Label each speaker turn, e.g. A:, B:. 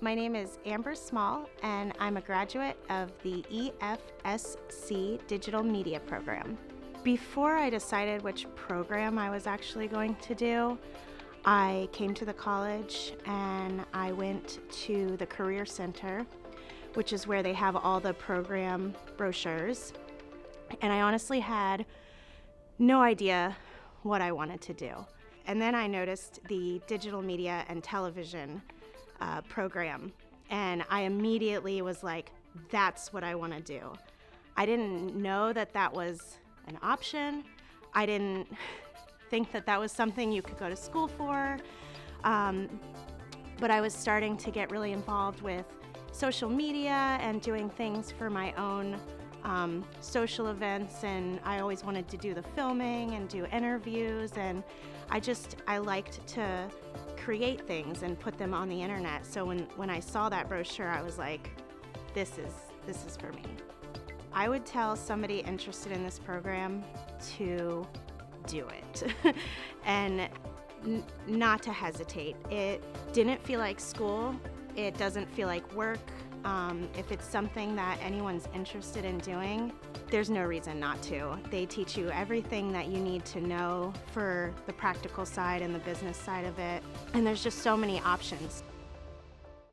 A: My name is Amber Small, and I'm a graduate of the EFSC Digital Media Program. Before I decided which program I was actually going to do, I came to the college and I went to the Career Center, which is where they have all the program brochures. And I honestly had no idea what I wanted to do. And then I noticed the digital media and television program, and I immediately was like, that's what I want to do. I didn't know that that was an option. I didn't think that that was something you could go to school for, but I was starting to get really involved with social media and doing things for my own social events, and I always wanted to do the filming and do interviews, and I liked to create things and put them on the internet. So when I saw that brochure, I was like, this is for me. I would tell somebody interested in this program to do it and not to hesitate. It didn't feel like school. It doesn't feel like work. If it's something that anyone's interested in doing, there's no reason not to. They teach you everything that you need to know for the practical side and the business side of it, and there's just so many options.